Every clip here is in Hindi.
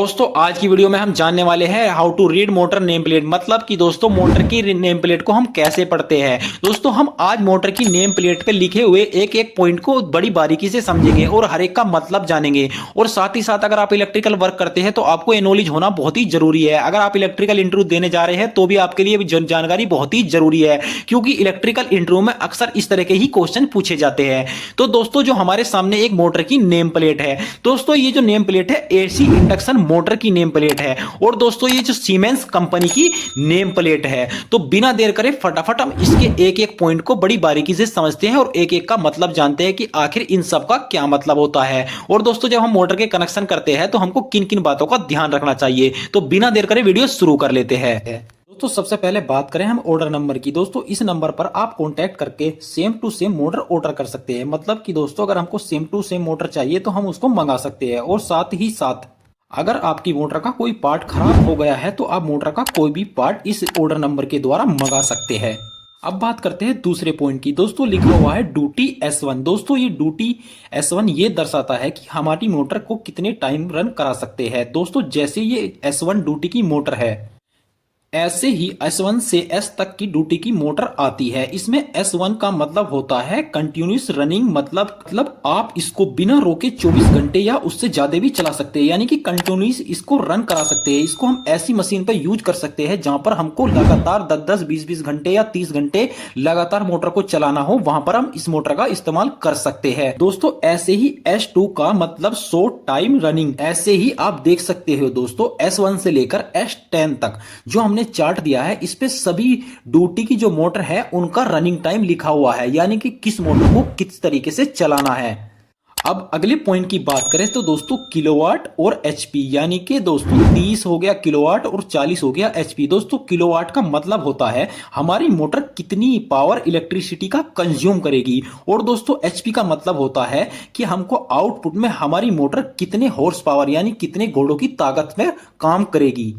दोस्तों आज की वीडियो में हम जानने वाले हैं how to read motor name plate. मतलब कि दोस्तों मोटर की नेम प्लेट को हम कैसे पढ़ते हैं। दोस्तों हम आज मोटर की नेम प्लेट पे लिखे हुए एक एक पॉइंट को बड़ी बारीकी से समझेंगे और हर एक का मतलब जानेंगे। और साथ ही साथ अगर आप इलेक्ट्रिकल वर्क करते हैं तो आपको ये नॉलेज होना बहुत ही जरूरी है। अगर आप इलेक्ट्रिकल इंटरव्यू देने जा रहे हैं तो भी आपके लिए जानकारी बहुत ही जरूरी है, क्योंकि इलेक्ट्रिकल इंटरव्यू में अक्सर इस तरह के ही क्वेश्चन पूछे जाते हैं। तो दोस्तों जो हमारे सामने एक मोटर की नेम प्लेट है, दोस्तों ये जो नेम प्लेट है एसी इंडक्शन मोटर की नेम प्लेट है। और दोस्तों ये जो सीमेंस कंपनी की नेम प्लेट है। तो बिना देर करे फटाफट हम इसके एक एक पॉइंट को बड़ी बारीकी से समझते हैं और एक एक का मतलब जानते हैं कि आखिर इन सब का क्या मतलब होता है। और दोस्तों जब हम मोटर के कनेक्शन करते हैं तो हमको किन किन बातों का ध्यान रखना चाहिए। तो बिना देर करे वीडियो शुरू कर लेते हैं। दोस्तों सबसे पहले बात करें हम ऑर्डर नंबर की। दोस्तों इस नंबर पर आप कांटेक्ट करके same to same motor order कर सकते हैं। मतलब कि दोस्तों अगर हमको सेम टू सेम मोटर चाहिए तो हम उसको मंगा सकते हैं। और साथ ही साथ अगर आपकी मोटर का कोई पार्ट खराब हो गया है तो आप मोटर का कोई भी पार्ट इस ऑर्डर नंबर के द्वारा मंगा सकते हैं। अब बात करते हैं दूसरे पॉइंट की। दोस्तों लिखा हुआ है ड्यूटी S1। दोस्तों ये ड्यूटी S1 ये दर्शाता है कि हमारी मोटर को कितने टाइम रन करा सकते हैं। दोस्तों जैसे ये S1 ड्यूटी की मोटर है, ऐसे ही S1 से S तक की ड्यूटी की मोटर आती है। इसमें S1 का मतलब होता है कंटिन्यूस रनिंग। मतलब आप इसको बिना रोके 24 घंटे या उससे ज्यादा भी चला सकते हैं, यानी कि कंटिन्यूस इसको रन करा सकते हैं। इसको हम ऐसी मशीन पर यूज कर सकते हैं जहां पर हमको लगातार 10-10, 20-20 घंटे या 30 घंटे लगातार मोटर को चलाना हो, वहां पर हम इस मोटर का इस्तेमाल कर सकते हैं। दोस्तों ऐसे ही S2 का मतलब शॉर्ट टाइम रनिंग। ऐसे ही आप देख सकते हो दोस्तों S1 से लेकर S10 तक जो हमने चार्ट दिया है, इस पे सभी ड्यूटी की जो मोटर है उनका रनिंग टाइम लिखा हुआ है, यानी कि किस मोटर को किस तरीके से चलाना है। अब अगले पॉइंट की बात करें तो दोस्तों किलोवाट और एचपी, यानी कि दोस्तों 30 हो गया किलोवाट और 40 हो गया एचपी। दोस्तों किलोवाट का मतलब होता है हमारी मोटर कितनी पावर इलेक्ट्रिसिटी का कंज्यूम करेगी। और दोस्तों एचपी का मतलब होता है कि हमको आउटपुट में हमारी मोटर कितने हॉर्स पावर यानी कितने घोड़ों की ताकत में काम करेगी।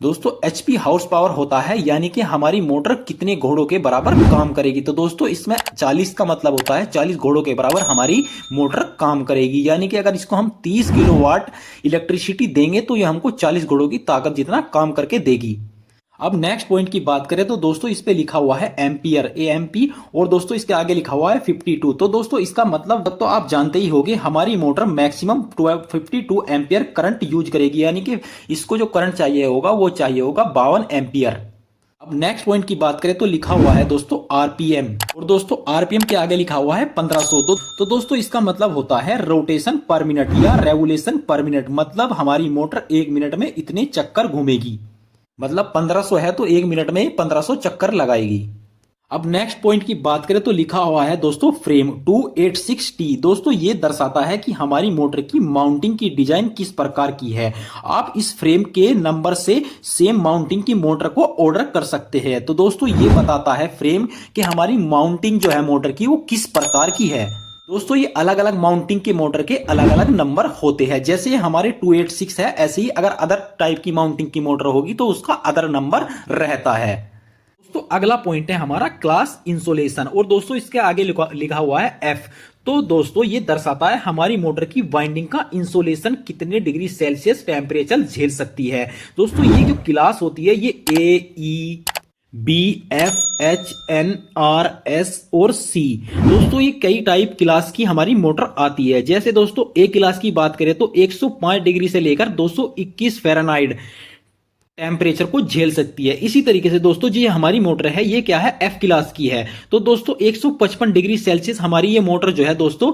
दोस्तों एचपी हाउस पावर होता है, यानी कि हमारी मोटर कितने घोड़ों के बराबर काम करेगी। तो दोस्तों इसमें 40 का मतलब होता है 40 घोड़ों के बराबर हमारी मोटर काम करेगी, यानी कि अगर इसको हम 30 किलोवाट इलेक्ट्रिसिटी देंगे तो ये हमको 40 घोड़ों की ताकत जितना काम करके देगी। अब नेक्स्ट पॉइंट की बात करें तो दोस्तों इस पे लिखा हुआ है एम्पियर एएमपी, और दोस्तों इसके आगे लिखा हुआ है 52। तो दोस्तों इसका मतलब तो आप जानते ही होंगे, हमारी motor maximum 52 ampere current use करेगी, यानी कि इसको जो करंट चाहिए होगा वो चाहिए होगा 52 एम्पियर। अब नेक्स्ट पॉइंट की बात करें तो लिखा हुआ है दोस्तों आरपीएम, और दोस्तों आरपीएम के आगे लिखा हुआ है 1500। तो दोस्तों इसका मतलब होता है रोटेशन पर मिनट या रेवोल्यूशन पर मिनट। मतलब हमारी मोटर 1 मिनट में इतने चक्कर घूमेगी। मतलब 1500 है तो 1 मिनट में 1500 चक्कर लगाएगी। अब नेक्स्ट पॉइंट की बात करें तो लिखा हुआ है दोस्तों फ्रेम 286T। दोस्तों ये दर्शाता है कि हमारी मोटर की माउंटिंग की डिजाइन किस प्रकार की है। आप इस फ्रेम के नंबर से सेम माउंटिंग की मोटर को ऑर्डर कर सकते हैं। तो दोस्तों ये बताता है फ्रेम कि हमारी माउंटिंग जो है मोटर की वो किस प्रकार की है। दोस्तों ये अलग अलग माउंटिंग के मोटर के अलग अलग नंबर होते हैं। जैसे हमारे 286 है, ऐसे ही अगर अदर टाइप की माउंटिंग की मोटर होगी तो उसका अदर नंबर रहता है। दोस्तों अगला पॉइंट है हमारा क्लास इंसुलेशन, और दोस्तों इसके आगे लिखा हुआ है F। तो दोस्तों ये दर्शाता है हमारी मोटर की वाइंडिंग का इंसुलेशन कितने डिग्री सेल्सियस टेम्परेचर झेल सकती है। दोस्तों ये जो क्लास होती है ये A, E, B, F, H, N, R, S और C। दोस्तों ये कई टाइप क्लास की हमारी मोटर आती है। जैसे दोस्तों ए क्लास की बात करें तो 105 डिग्री से लेकर 221 फ़ारेनहाइट टेम्परेचर को झेल सकती है। इसी तरीके से दोस्तों जी हमारी मोटर है ये क्या है एफ क्लास की है। तो दोस्तों 155 डिग्री सेल्सियस हमारी ये मोटर जो है दोस्तों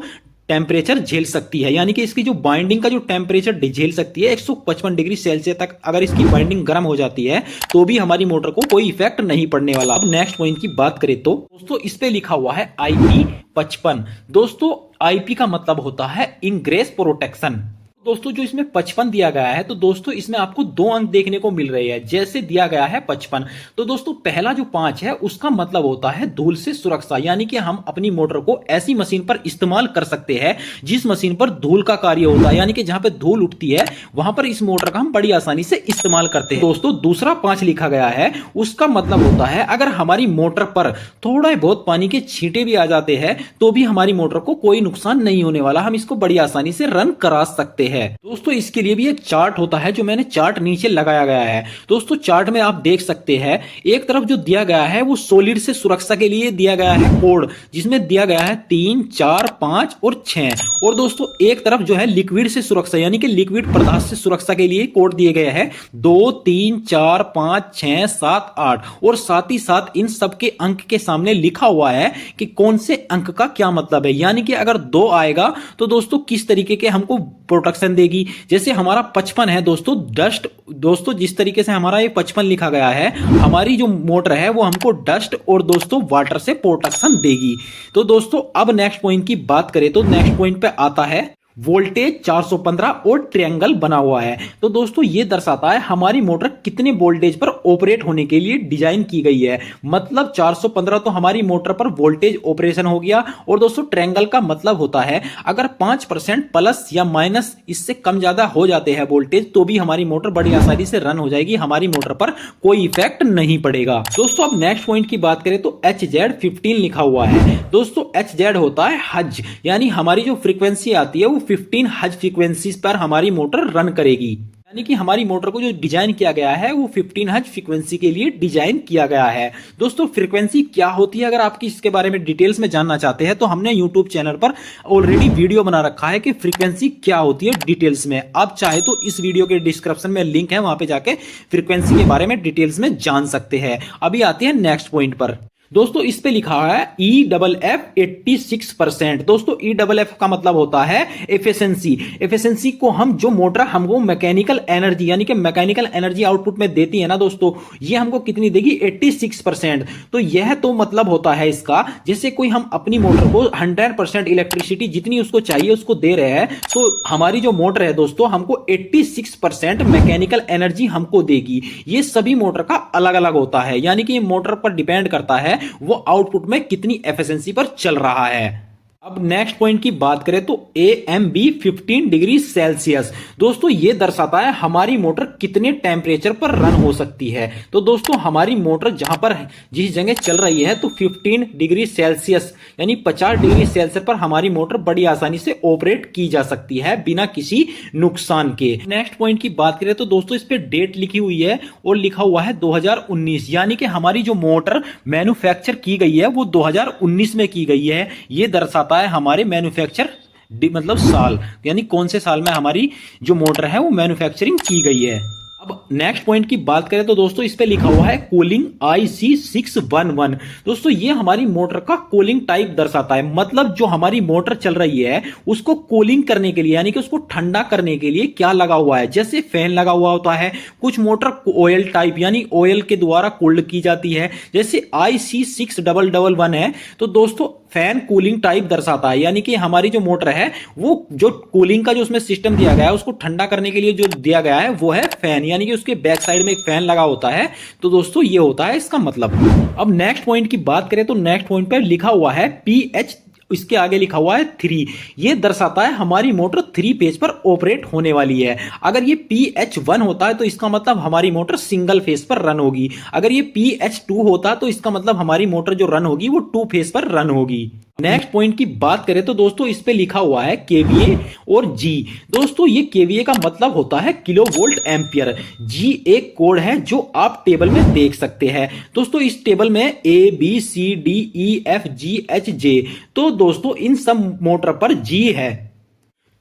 टेम्परेचर झेल सकती है, यानी कि इसकी जो बाइंडिंग का जो टेम्परेचर झेल सकती है 155 डिग्री सेल्सियस तक। अगर इसकी बाइंडिंग गर्म हो जाती है तो भी हमारी मोटर को कोई इफेक्ट नहीं पड़ने वाला। अब नेक्स्ट पॉइंट की बात करें तो दोस्तों इस पे लिखा हुआ है IP55। दोस्तों IP का मतलब होता है इंग्रेस प्रोटेक्शन। दोस्तों जो इसमें 55 दिया गया है तो दोस्तों इसमें आपको 2 अंक देखने को मिल रहे हैं। जैसे दिया गया है 55, तो दोस्तों पहला जो 5 है उसका मतलब होता है धूल से सुरक्षा, यानी कि हम अपनी मोटर को ऐसी मशीन पर इस्तेमाल कर सकते हैं जिस मशीन पर धूल का कार्य होता है, यानी कि जहां पे धूल उठती है वहां पर इस मोटर का हम बड़ी आसानी से इस्तेमाल करते हैं। दोस्तों दूसरा 5 लिखा गया है, उसका मतलब होता है अगर हमारी मोटर पर थोड़ा बहुत पानी के छींटे भी आ जाते हैं तो भी हमारी मोटर को कोई नुकसान नहीं होने वाला, हम इसको बड़ी आसानी से रन करा सकते हैं। है। दोस्तों इसके लिए भी एक चार्ट होता है जो मैंने चार्ट नीचे लगाया गया है। दोस्तों चार्ट में आप देख सकते हैं एक तरफ जो दिया गया है वो सॉलिड से सुरक्षा के लिए दिया गया है कोड, जिसमें दिया गया है 3, 4, 5 और 6। और दोस्तों एक तरफ जो है लिक्विड से सुरक्षा यानी कि लिक्विड पदार्थ से सुरक्षा के लिए कोड दिए गए हैं 2, 3, 4, 5, 6, 7, 8। और साथ ही साथ इन सबके अंक के सामने लिखा हुआ है कि कौन से अंक का क्या मतलब है, यानी कि अगर 2 आएगा तो दोस्तों किस तरीके के हमको प्रोटेक्शन देगी। जैसे हमारा 55 है दोस्तों डस्ट, दोस्तों जिस तरीके से हमारा ये 55 लिखा गया है, हमारी जो मोटर है वो हमको डस्ट और दोस्तों वाटर से प्रोटेक्शन देगी। तो दोस्तों अब नेक्स्ट पॉइंट की बात करें तो नेक्स्ट पॉइंट पे आता है वोल्टेज 415 और ट्रायंगल बना हुआ है। तो दोस्तों ये दर्शाता है हमारी मोटर कितने वोल्टेज पर ऑपरेट होने के लिए डिजाइन की गई है। मतलब 415 तो हमारी मोटर पर वोल्टेज ऑपरेशन हो गया। और दोस्तों ट्रायंगल का मतलब होता है अगर 5% प्लस या माइनस इससे कम ज्यादा हो जाते हैं वोल्टेज तो भी हमारी मोटर बड़ी आसानी से रन हो जाएगी, हमारी मोटर पर कोई इफेक्ट नहीं पड़ेगा। दोस्तों अब नेक्स्ट पॉइंट की बात करें तो HZ15 लिखा हुआ है। दोस्तों HZ होता है हज, यानी हमारी जो फ्रीक्वेंसी आती है वो 15 हज फ्रीक्वेंसी पर हमारी मोटर रन करेगी। यानी कि हमारी मोटर को जो डिजाइन किया गया है वो 15 हज फ्रीक्वेंसी के लिए डिजाइन किया गया है। दोस्तों फ्रीक्वेंसी क्या होती है अगर आप इसके बारे में डिटेल्स में जानना चाहते हैं तो हमने यूट्यूब चैनल पर ऑलरेडी वीडियो बना रखा है कि फ्रीक्वेंसी क्या होती है डिटेल्स में। आप चाहे तो इस वीडियो के डिस्क्रिप्शन में लिंक है, वहां पे जाके फ्रीक्वेंसी के बारे में डिटेल्स में जान सकते हैं। अभी आते हैं नेक्स्ट पॉइंट पर। दोस्तों इस पे लिखा है EFF 86%। दोस्तों EFF का मतलब होता है एफिशिएंसी। एफिशिएंसी को हम जो मोटर हमको मैकेनिकल एनर्जी यानी कि मैकेनिकल एनर्जी आउटपुट में देती है ना दोस्तों, ये हमको कितनी देगी 86%। तो यह तो मतलब होता है इसका जैसे कोई हम अपनी मोटर को 100% इलेक्ट्रिसिटी जितनी उसको चाहिए उसको दे रहे हैं तो हमारी जो मोटर है दोस्तों हमको 86% मैकेनिकल एनर्जी हमको देगी। ये सभी मोटर का अलग अलग होता है, यानी कि मोटर पर डिपेंड करता है वो आउटपुट में कितनी एफिशिएंसी पर चल रहा है। अब नेक्स्ट पॉइंट की बात करें तो AMB 15 डिग्री सेल्सियस। दोस्तों ये दर्शाता है हमारी मोटर कितने टेम्परेचर पर रन हो सकती है। तो दोस्तों हमारी मोटर जहां पर जिस जगह चल रही है तो 15 डिग्री सेल्सियस यानी 50 डिग्री सेल्सियस पर हमारी मोटर बड़ी आसानी से ऑपरेट की जा सकती है बिना किसी नुकसान के। नेक्स्ट पॉइंट की बात करें तो दोस्तों इस पे डेट लिखी हुई है और लिखा हुआ है 2019, यानी कि हमारी जो मोटर मैन्युफैक्चर की गई है वो 2019 में की गई है। ये दर्शाता है हमारे मैन्युफैक्चर मतलब साल, यानी कौन से साल में हमारी जो मोटर है वो मैन्युफैक्चरिंग की गई है। अब नेक्स्ट पॉइंट की बात करें तो दोस्तों इस पे लिखा हुआ है कूलिंग IC611। दोस्तों ये हमारी मोटर का कूलिंग टाइप दर्शाता है। मतलब जो हमारी मोटर चल रही है उसको कूलिंग करने के लिए यानी कि उसको ठंडा करने के लिए क्या लगा हुआ है, जैसे फैन लगा हुआ होता है। कुछ मोटर ऑयल टाइप यानी ऑयल के द्वारा कूल्ड की जाती है, जैसे IC6111 है तो दोस्तों फैन कूलिंग टाइप दर्शाता है। यानी कि हमारी जो मोटर है वो जो कूलिंग का जो उसमें सिस्टम दिया गया है उसको ठंडा करने के लिए जो दिया गया है वो है फैन, यानी कि उसके बैक साइड में एक फैन लगा होता है। तो दोस्तों ये होता है इसका मतलब। अब नेक्स्ट पॉइंट की बात करें तो नेक्स्ट पॉइंट पर लिखा हुआ है PH, इसके आगे लिखा हुआ है 3। ये दर्शाता है हमारी मोटर 3 फेज पर ऑपरेट होने वाली है। अगर ये PH1 होता है तो इसका मतलब हमारी मोटर सिंगल फेज पर रन होगी। अगर ये PH2 होता तो इसका मतलब हमारी मोटर जो रन होगी वो 2 फेज पर रन होगी। नेक्स्ट पॉइंट की बात करें तो दोस्तों इस पे लिखा हुआ है KVA और G। दोस्तों ये KVA का मतलब होता है किलो वोल्ट एम्पियर। G एक कोड है जो आप टेबल में देख सकते हैं। दोस्तों इस टेबल में ABCDEFGHJ, तो दोस्तों इन सब मोटर पर G है।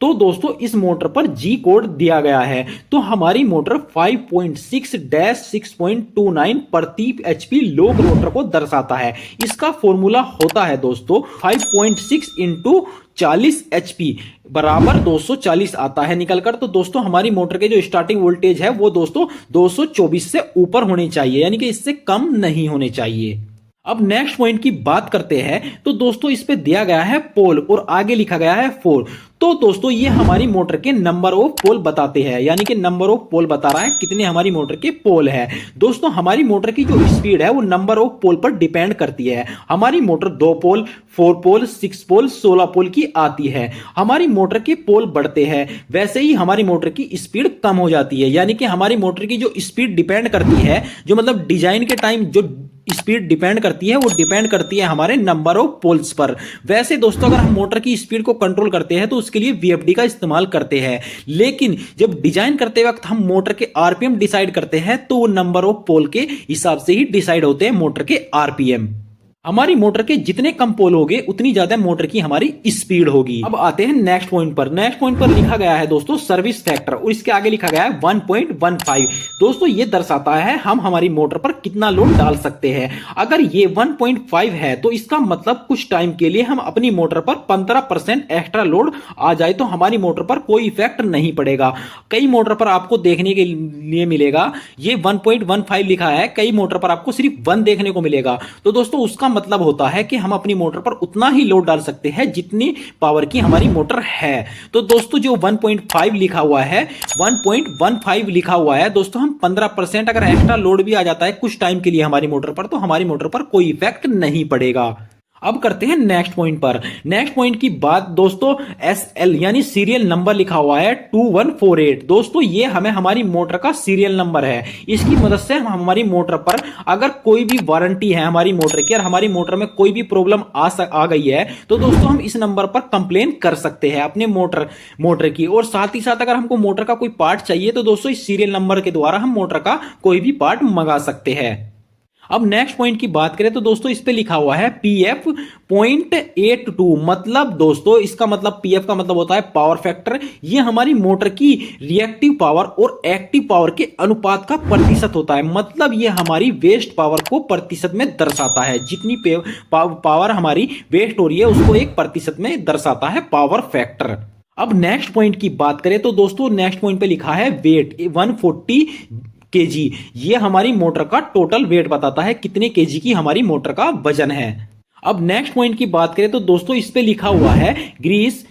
तो दोस्तों इस मोटर पर G कोड दिया गया है। तो हमारी मोटर 5.6-6.29 प्रति HP लोग रोटर को दर्शाता है। इसका फॉर्मूला होता है दोस्तों 5.6 इंटू 40 HP बराबर 240 आता है निकलकर। तो दोस्तों हमारी मोटर के जो स्टार्टिंग वोल्टेज है वो दोस्तों 224 से ऊपर होनी चाहिए, यानी कि इससे कम नहीं होने चाहिए। अब नेक्स्ट पॉइंट की बात करते हैं तो दोस्तों इस पे दिया गया है पोल और आगे लिखा गया है 4। तो दोस्तों ये हमारी मोटर के नंबर ऑफ पोल बताते हैं, यानी कि नंबर ऑफ पोल बता रहा है कितने हमारी मोटर के पोल है। दोस्तों हमारी मोटर की जो स्पीड है वो नंबर ऑफ पोल पर डिपेंड करती है। हमारी मोटर 2 पोल, 4 पोल, 6 पोल, 16 पोल की आती है। हमारी मोटर के पोल बढ़ते हैं वैसे ही हमारी मोटर की स्पीड कम हो जाती है, यानी कि हमारी मोटर की जो स्पीड डिपेंड करती है जो मतलब डिजाइन के टाइम जो स्पीड डिपेंड करती है वो डिपेंड करती है हमारे नंबर ऑफ पोल्स पर। वैसे दोस्तों अगर हम मोटर की स्पीड को कंट्रोल करते हैं तो उसके लिए वीएफडी का इस्तेमाल करते हैं, लेकिन जब डिजाइन करते वक्त हम मोटर के आरपीएम डिसाइड करते हैं तो वो नंबर ऑफ पोल के हिसाब से ही डिसाइड होते हैं मोटर के आरपीएम। हमारी मोटर के जितने कम पोल होंगे उतनी ज्यादा मोटर की हमारी स्पीड होगी। अब आते हैं नेक्स्ट पॉइंट पर। नेक्स्ट पॉइंट पर लिखा गया है दोस्तों सर्विस फैक्टर और इसके आगे लिखा गया है 1.15। दोस्तों ये दर्शाता है हम हमारी मोटर पर कितना लोड डाल सकते हैं। अगर ये 1.5 है तो इसका मतलब कुछ टाइम के लिए हम अपनी मोटर पर 15% एक्स्ट्रा लोड आ जाए तो हमारी मोटर पर कोई इफेक्ट नहीं पड़ेगा। कई मोटर पर आपको देखने के लिए मिलेगा ये 1.15 लिखा है, कई मोटर पर आपको सिर्फ 1 देखने को मिलेगा। तो दोस्तों उसका मतलब होता है कि हम अपनी मोटर पर उतना ही लोड डाल सकते हैं जितनी पावर की हमारी मोटर है। तो दोस्तों जो 1.5 लिखा हुआ है 1.15 लिखा हुआ है दोस्तों, हम 15% अगर एक्स्ट्रा लोड भी आ जाता है कुछ टाइम के लिए हमारी मोटर पर तो हमारी मोटर पर कोई इफेक्ट नहीं पड़ेगा। अब करते हैं नेक्स्ट पॉइंट पर। नेक्स्ट पॉइंट की बात दोस्तों SL यानी सीरियल नंबर लिखा हुआ है 2148। दोस्तों ये हमें हमारी मोटर का सीरियल नंबर है। इसकी मदद से हम हमारी मोटर पर अगर कोई भी वारंटी है हमारी मोटर की और हमारी मोटर में कोई भी प्रॉब्लम आ गई है तो दोस्तों हम इस नंबर पर कंप्लेन कर सकते हैं अपने मोटर की। और साथ ही साथ अगर हमको मोटर का कोई पार्ट चाहिए तो दोस्तों इस सीरियल नंबर के द्वारा हम मोटर का कोई भी पार्ट मंगा सकते हैं। अब नेक्स्ट पॉइंट की बात करें तो दोस्तों इस पे लिखा हुआ है PF 0.82। मतलब दोस्तों इसका मतलब PF का मतलब होता है पावर फैक्टर। ये हमारी मोटर की रिएक्टिव पावर और एक्टिव पावर के अनुपात का प्रतिशत होता है। मतलब ये हमारी वेस्ट पावर को प्रतिशत में दर्शाता है। जितनी पावर हमारी वेस्ट हो रही है उसको एक प्रतिशत में दर्शाता है पावर फैक्टर। अब नेक्स्ट पॉइंट की बात करें तो दोस्तों नेक्स्ट पॉइंट पे लिखा है वेट 140 kg। ये हमारी मोटर का टोटल वेट बताता है कितने केजी की हमारी मोटर का वजन है। अब नेक्स्ट पॉइंट की बात करें तो दोस्तों इस पे लिखा हुआ है ग्रीस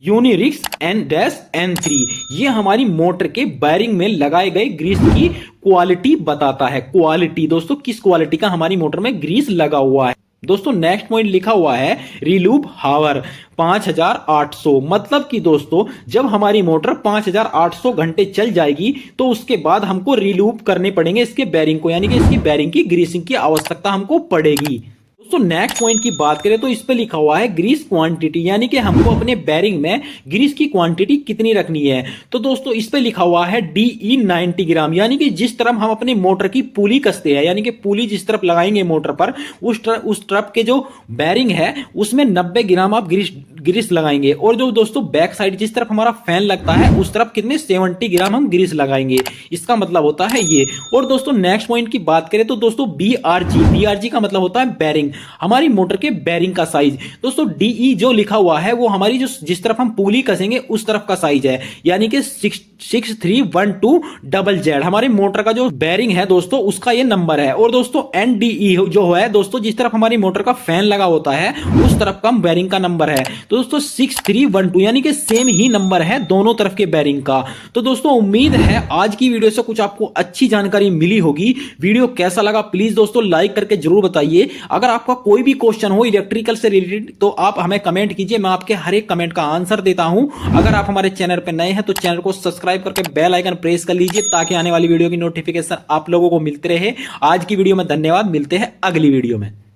यूनिरिक्स N-N3। ये हमारी मोटर के बैरिंग में लगाए गए ग्रीस की क्वालिटी बताता है। क्वालिटी दोस्तों किस क्वालिटी का हमारी मोटर में ग्रीस लगा हुआ है। दोस्तों नेक्स्ट पॉइंट लिखा हुआ है रिलूप हावर 5800। मतलब कि दोस्तों जब हमारी मोटर 5800 घंटे चल जाएगी तो उसके बाद हमको रिलूप करने पड़ेंगे इसके बैरिंग को, यानी कि इसकी बैरिंग की ग्रीसिंग की आवश्यकता हमको पड़ेगी। दोस्तों नेक्स्ट पॉइंट की बात करें तो इस पे लिखा हुआ है ग्रीस क्वांटिटी, यानी कि हमको अपने बैरिंग में ग्रीस की क्वांटिटी कितनी रखनी है। तो दोस्तों इस पे लिखा हुआ है DE 90 ग्राम, यानी कि जिस तरफ हम अपनी मोटर की पुली कसते हैं, यानी कि पुली जिस तरफ लगाएंगे मोटर पर उस तरफ के जो बैरिंग है उसमें 90 ग्राम आप ग्रीस लगाएंगे। और जो दोस्तों बैक साइड जिस तरफ हमारा फैन लगता है उस तरफ कितने 70 ग्राम हम ग्रीस लगाएंगे। इसका मतलब होता है ये। और दोस्तों नेक्स्ट पॉइंट की बात करें तो दोस्तों BRG का मतलब होता है बैरिंग, हमारी मोटर के बैरिंग का साइज। दोस्तों DE जो लिखा हुआ है वो हमारी जो जिस तरफ हम पुली कसेंगे उस तरफ का साइज है, यानी कि 6312ZZ हमारी मोटर का जो बैरिंग है दोस्तों उसका ये नंबर है। और दोस्तों NDE जो है दोस्तों जिस तरफ हमारी मोटर का फैन लगा होता है उस तरफ का बैरिंग का नंबर है। तो दोस्तों 6312 यानी कि सेम ही नंबर है दोनों तरफ के बैरिंग का। तो दोस्तों उम्मीद है आज की वीडियो से कुछ आपको अच्छी जानकारी मिली होगी। वीडियो कैसा लगा प्लीज दोस्तों लाइक करके जरूर बताइए। अगर आपका कोई भी क्वेश्चन हो इलेक्ट्रिकल से रिलेटेड तो आप हमें कमेंट कीजिए, मैं आपके हर एक कमेंट का आंसर देता हूं। अगर आप हमारे चैनल पर नए हैं तो चैनल को सब्सक्राइब करके बेल आइकन प्रेस कर लीजिए ताकि आने वाली वीडियो की नोटिफिकेशन आप लोगों को मिलते रहे। आज की वीडियो में धन्यवाद, मिलते हैं अगली वीडियो में।